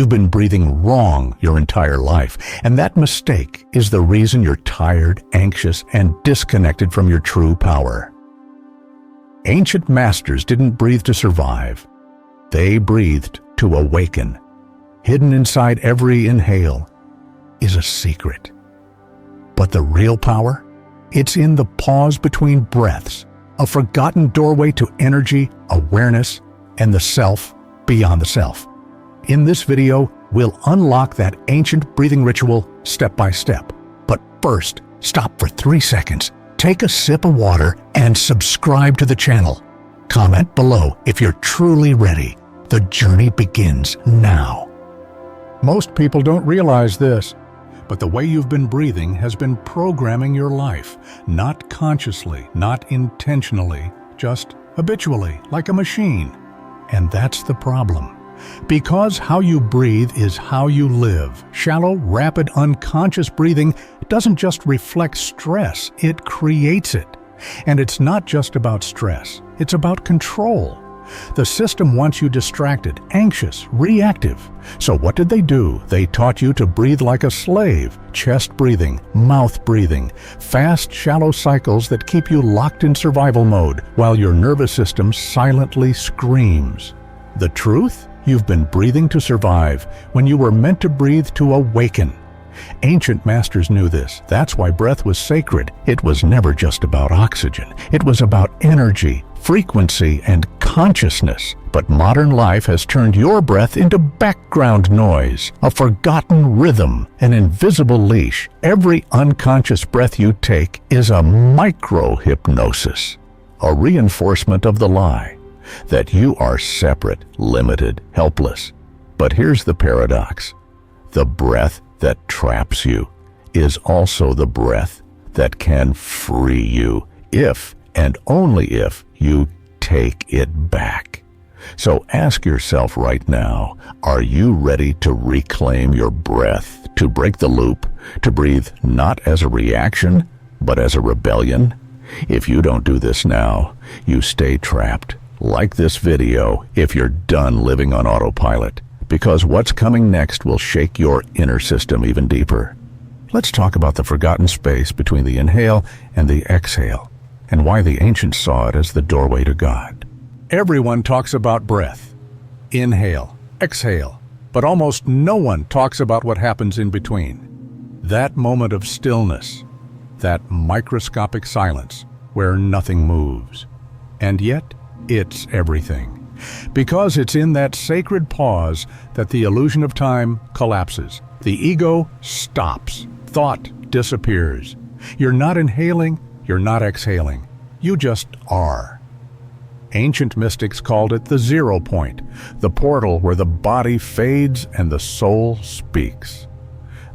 You've been breathing wrong your entire life, and that mistake is the reason you're tired, anxious, and disconnected from your true power. Ancient masters didn't breathe to survive. They breathed to awaken. Hidden inside every inhale is a secret. But the real power? It's in the pause between breaths, a forgotten doorway to energy, awareness, and the self beyond the self. In this video, we'll unlock that ancient breathing ritual step by step. But first, stop for 3 seconds, take a sip of water, and subscribe to the channel. Comment below if you're truly ready. The journey begins now. Most people don't realize this, but the way you've been breathing has been programming your life, not consciously, not intentionally, just habitually, like a machine. And that's the problem. Because how you breathe is how you live. Shallow, rapid, unconscious breathing doesn't just reflect stress, it creates it. And it's not just about stress, it's about control. The system wants you distracted, anxious, reactive. So what did they do? They taught you to breathe like a slave, chest breathing, mouth breathing, fast, shallow cycles that keep you locked in survival mode while your nervous system silently screams. The truth? You've been breathing to survive when you were meant to breathe to awaken. Ancient masters knew this. That's why breath was sacred. It was never just about oxygen. It was about energy, frequency, and consciousness. But modern life has turned your breath into background noise, a forgotten rhythm, an invisible leash. Every unconscious breath you take is a micro-hypnosis, a reinforcement of the lie that you are separate, limited, helpless. But here's the paradox. The breath that traps you is also the breath that can free you if and only if you take it back. So ask yourself right now, are you ready to reclaim your breath, to break the loop, to breathe not as a reaction, but as a rebellion? If you don't do this now, you stay trapped. Like this video if you're done living on autopilot, because what's coming next will shake your inner system even deeper. Let's talk about the forgotten space between the inhale and the exhale, and why the ancients saw it as the doorway to God. Everyone talks about breath, inhale, exhale, but almost no one talks about what happens in between. That moment of stillness, that microscopic silence where nothing moves. And yet, it's everything. Because it's in that sacred pause that the illusion of time collapses. The ego stops. Thought disappears. You're not inhaling, you're not exhaling. You just are. Ancient mystics called it the 0 point, the portal where the body fades and the soul speaks.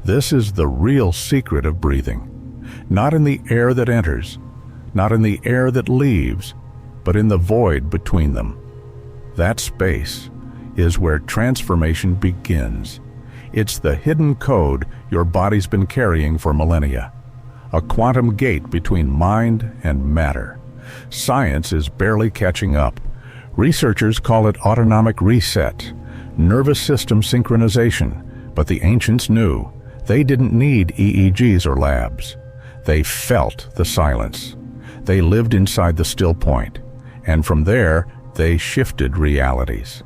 This is the real secret of breathing. Not in the air that enters, not in the air that leaves, but in the void between them. That space is where transformation begins. It's the hidden code your body's been carrying for millennia. A quantum gate between mind and matter. Science is barely catching up. Researchers call it autonomic reset, nervous system synchronization, but the ancients knew they didn't need EEGs or labs. They felt the silence. They lived inside the still point. And from there, they shifted realities.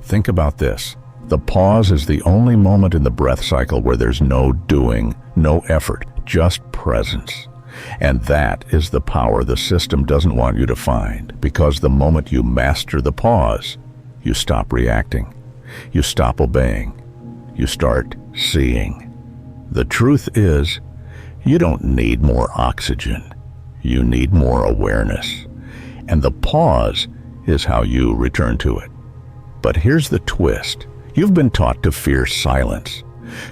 Think about this. The pause is the only moment in the breath cycle where there's no doing, no effort, just presence. And that is the power the system doesn't want you to find, because the moment you master the pause, you stop reacting, you stop obeying, you start seeing. The truth is, you don't need more oxygen. You need more awareness. And the pause is how you return to it. But here's the twist. You've been taught to fear silence,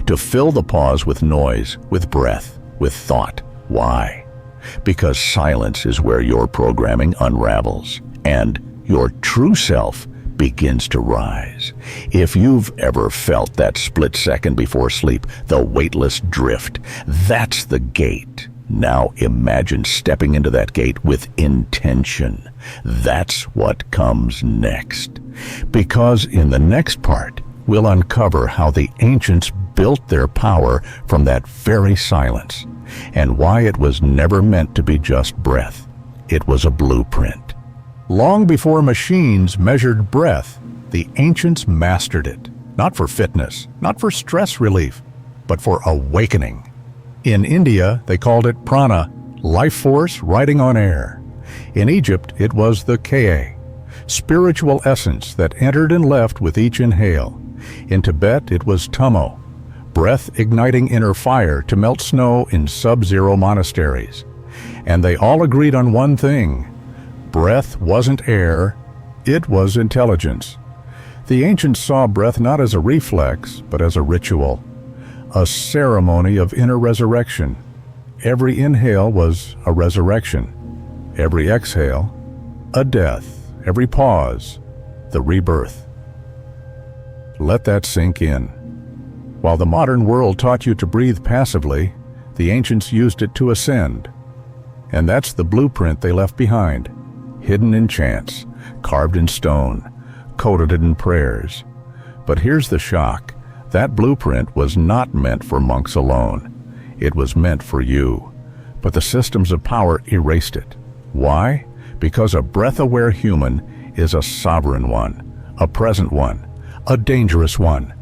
to fill the pause with noise, with breath, with thought. Why? Because silence is where your programming unravels and your true self begins to rise. If you've ever felt that split second before sleep, the weightless drift, that's the gate. Now imagine stepping into that gate with intention. That's what comes next. Because in the next part, we'll uncover how the ancients built their power from that very silence, and why it was never meant to be just breath. It was a blueprint. Long before machines measured breath, the ancients mastered it, not for fitness, not for stress relief, but for awakening. In India, they called it prana, life force riding on air. In Egypt, it was the ka, spiritual essence that entered and left with each inhale. In Tibet, it was tummo, breath igniting inner fire to melt snow in sub-zero monasteries. And they all agreed on one thing: breath wasn't air, it was intelligence. The ancients saw breath not as a reflex, but as a ritual, a ceremony of inner resurrection. Every inhale was a resurrection, every exhale, a death, every pause, the rebirth. Let that sink in. While the modern world taught you to breathe passively, the ancients used it to ascend. And that's the blueprint they left behind, hidden in chants, carved in stone, coded in prayers. But here's the shock. That blueprint was not meant for monks alone. It was meant for you. But the systems of power erased it. Why? Because a breath-aware human is a sovereign one, a present one, a dangerous one.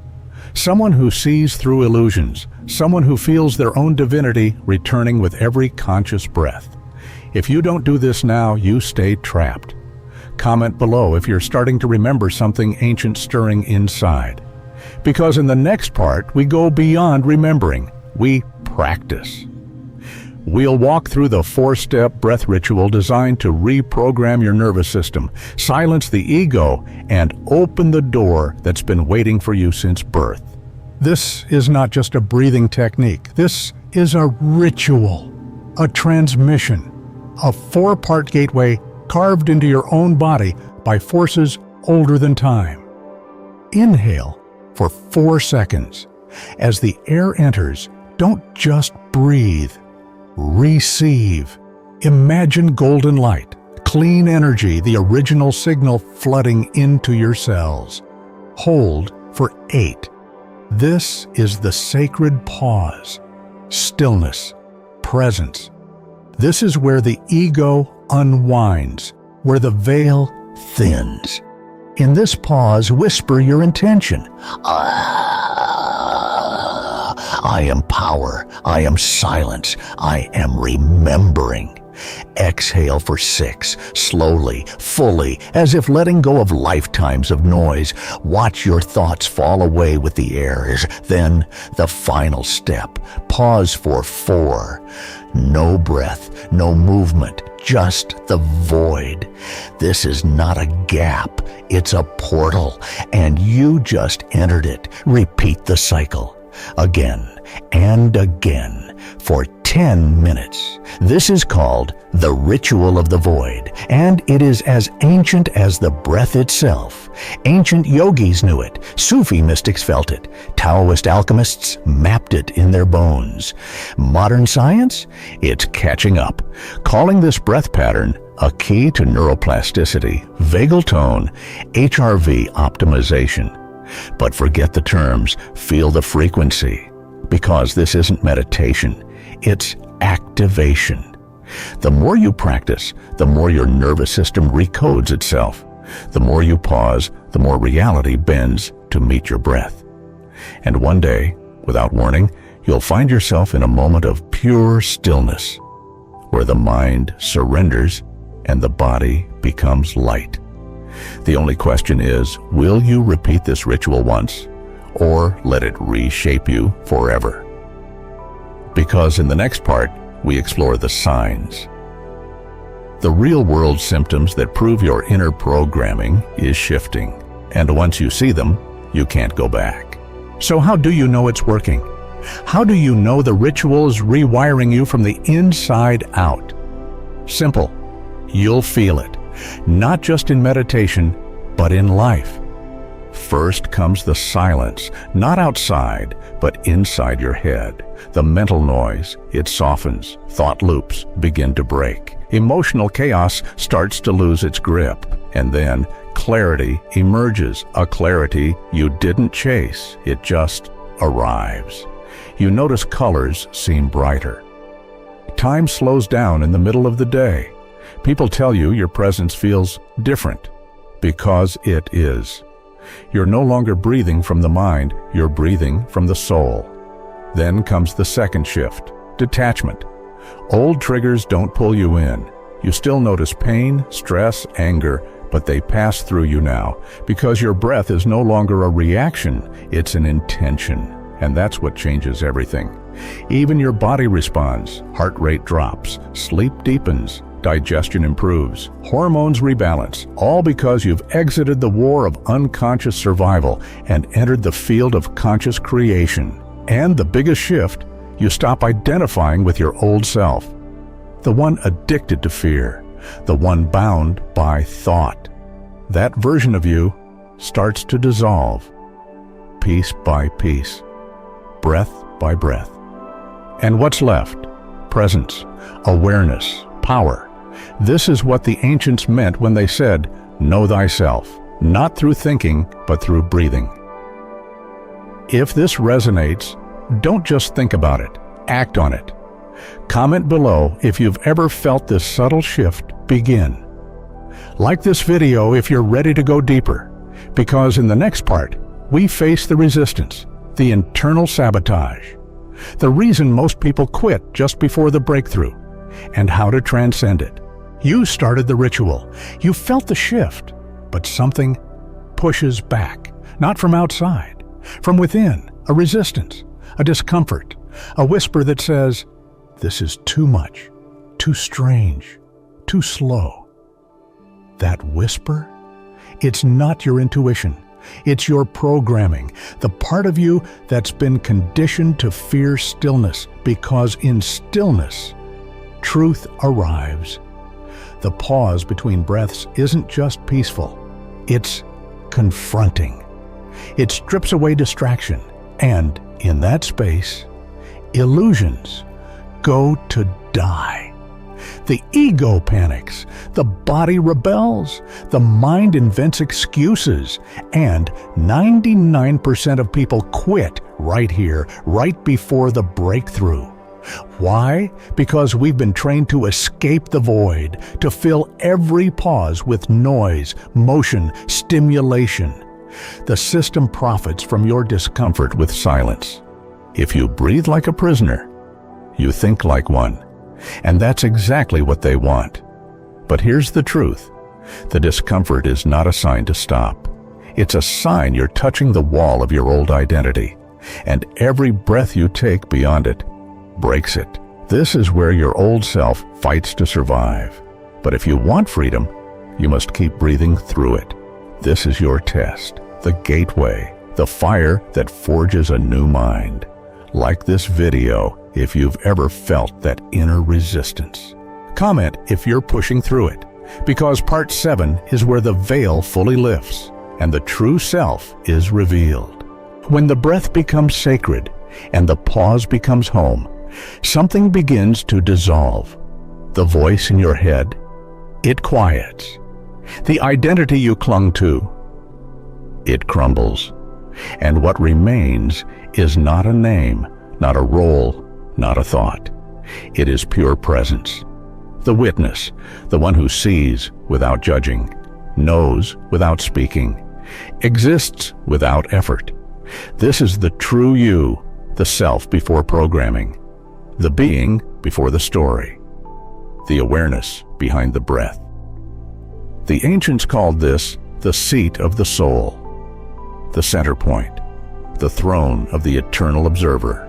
Someone who sees through illusions, someone who feels their own divinity returning with every conscious breath. If you don't do this now, you stay trapped. Comment below if you're starting to remember something ancient stirring inside. Because in the next part, we go beyond remembering. We practice. We'll walk through the 4-step breath ritual designed to reprogram your nervous system, silence the ego, and open the door that's been waiting for you since birth. This is not just a breathing technique. This is a ritual, a transmission, a 4-part gateway carved into your own body by forces older than time. Inhale for 4 seconds. As the air enters, don't just breathe. Receive. Imagine golden light, clean energy, the original signal flooding into your cells. Hold for 8. This is the sacred pause. Stillness. Presence. This is where the ego unwinds, where the veil thins. In this pause, whisper your intention. I am power. I am silence. I am remembering. Exhale for 6, slowly, fully, as if letting go of lifetimes of noise. Watch your thoughts fall away with the airs. Then, the final step. Pause for 4. No breath, no movement, just the void. This is not a gap, it's a portal, and you just entered it. Repeat the cycle. Again and again for 10 minutes. This is called the ritual of the void, and it is as ancient as the breath itself. Ancient yogis knew it, Sufi mystics felt it, Taoist alchemists mapped it in their bones. Modern science? It's catching up, calling this breath pattern a key to neuroplasticity, vagal tone, HRV optimization. But forget the terms, feel the frequency, because this isn't meditation, it's activation. The more you practice, the more your nervous system recodes itself. The more you pause, the more reality bends to meet your breath. And one day, without warning, you'll find yourself in a moment of pure stillness, where the mind surrenders and the body becomes light. The only question is, will you repeat this ritual once, or let it reshape you forever? Because in the next part, we explore the signs. The real-world symptoms that prove your inner programming is shifting, and once you see them, you can't go back. So how do you know it's working? How do you know the ritual is rewiring you from the inside out? Simple. You'll feel it. Not just in meditation, but in life. First comes the silence, not outside, but inside your head. The mental noise, it softens. Thought loops begin to break. Emotional chaos starts to lose its grip. And then clarity emerges, a clarity you didn't chase, it just arrives. You notice colors seem brighter. Time slows down in the middle of the day. People tell you your presence feels different, because it is. You're no longer breathing from the mind, you're breathing from the soul. Then comes the second shift, detachment. Old triggers don't pull you in. You still notice pain, stress, anger, but they pass through you now, because your breath is no longer a reaction, it's an intention. And that's what changes everything. Even your body responds, heart rate drops, sleep deepens, digestion improves, hormones rebalance, all because you've exited the war of unconscious survival and entered the field of conscious creation. And the biggest shift, you stop identifying with your old self, the one addicted to fear, the one bound by thought. That version of you starts to dissolve, piece by piece, breath by breath. And what's left? Presence, awareness, power. This is what the ancients meant when they said, know thyself, not through thinking, but through breathing. If this resonates, don't just think about it, act on it. Comment below if you've ever felt this subtle shift begin. Like this video if you're ready to go deeper, because in the next part, we face the resistance, the internal sabotage, the reason most people quit just before the breakthrough, and how to transcend it. You started the ritual, you felt the shift, but something pushes back, not from outside, from within, a resistance, a discomfort, a whisper that says, this is too much, too strange, too slow. That whisper? It's not your intuition. It's your programming, the part of you that's been conditioned to fear stillness, because in stillness, truth arrives. The pause between breaths isn't just peaceful, it's confronting. It strips away distraction, and in that space, illusions go to die. The ego panics, the body rebels, the mind invents excuses, and 99% of people quit right here, right before the breakthrough. Why? Because we've been trained to escape the void, to fill every pause with noise, motion, stimulation. The system profits from your discomfort with silence. If you breathe like a prisoner, you think like one. And that's exactly what they want. But here's the truth. The discomfort is not a sign to stop. It's a sign you're touching the wall of your old identity. And every breath you take beyond it breaks it. This is where your old self fights to survive. But if you want freedom, you must keep breathing through it. This is your test, the gateway, the fire that forges a new mind. Like this video if you've ever felt that inner resistance. Comment if you're pushing through it, because part 7 is where the veil fully lifts and the true self is revealed. When the breath becomes sacred and the pause becomes home, something begins to dissolve. The voice in your head, it quiets. The identity you clung to, it crumbles. And what remains is not a name, not a role, not a thought. It is pure presence. The witness, the one who sees without judging, knows without speaking, exists without effort. This is the true you, the self before programming, the being before the story, the awareness behind the breath. The ancients called this the seat of the soul, the center point, the throne of the eternal observer.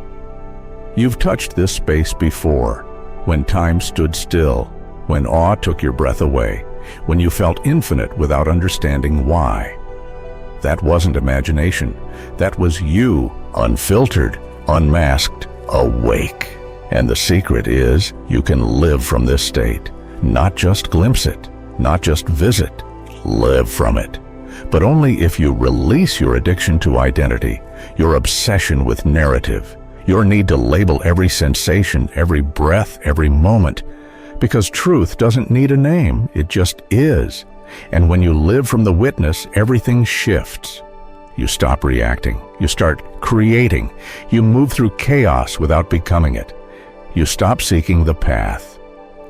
You've touched this space before, when time stood still, when awe took your breath away, when you felt infinite without understanding why. That wasn't imagination. That was you, unfiltered, unmasked, awake. And the secret is, you can live from this state, not just glimpse it, not just visit, live from it. But only if you release your addiction to identity, your obsession with narrative, your need to label every sensation, every breath, every moment. Because truth doesn't need a name, it just is. And when you live from the witness, everything shifts. You stop reacting. You start creating. You move through chaos without becoming it. You stop seeking the path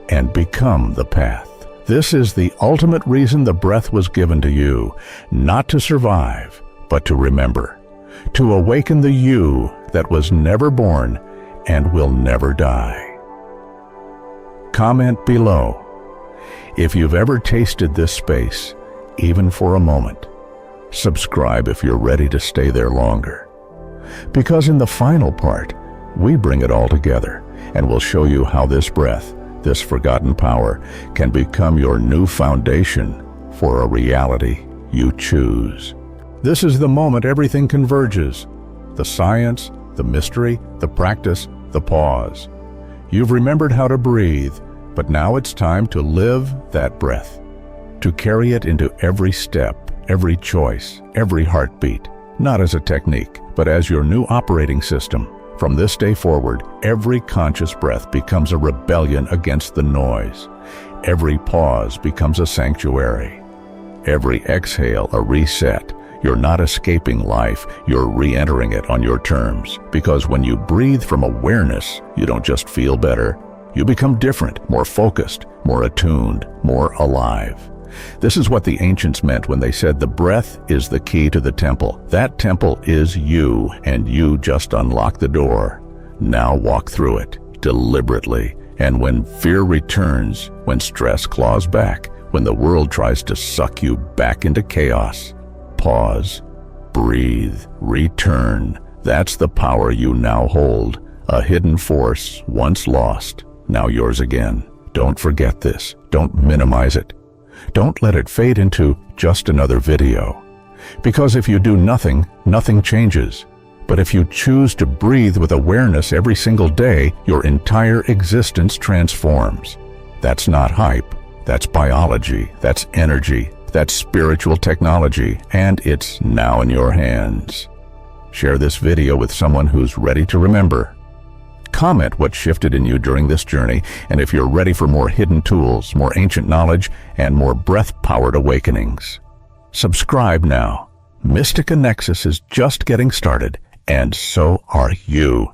and become the path. This is the ultimate reason the breath was given to you, not to survive, but to remember, to awaken the you that was never born and will never die. Comment below if you've ever tasted this space, even for a moment. Subscribe if you're ready to stay there longer. Because in the final part, we bring it all together and we'll show you how this breath, this forgotten power, can become your new foundation for a reality you choose. This is the moment everything converges. The science, the mystery, the practice, the pause. You've remembered how to breathe, but now it's time to live that breath, to carry it into every step, every choice, every heartbeat, not as a technique, but as your new operating system. From this day forward, every conscious breath becomes a rebellion against the noise. Every pause becomes a sanctuary. Every exhale a reset. You're not escaping life, you're re-entering it on your terms. Because when you breathe from awareness, you don't just feel better. You become different, more focused, more attuned, more alive. This is what the ancients meant when they said the breath is the key to the temple. That temple is you, and you just unlock the door. Now walk through it, deliberately. And when fear returns, when stress claws back, when the world tries to suck you back into chaos, pause, breathe, return. That's the power you now hold. A hidden force, once lost, now yours again. Don't forget this. Don't minimize it. Don't let it fade into just another video. Because if you do nothing, nothing changes. But if you choose to breathe with awareness every single day, your entire existence transforms. That's not hype. That's biology. That's energy. That's spiritual technology. And it's now in your hands. Share this video with someone who's ready to remember. Comment what shifted in you during this journey, and if you're ready for more hidden tools, more ancient knowledge, and more breath-powered awakenings. Subscribe now. Mystica Nexus is just getting started, and so are you.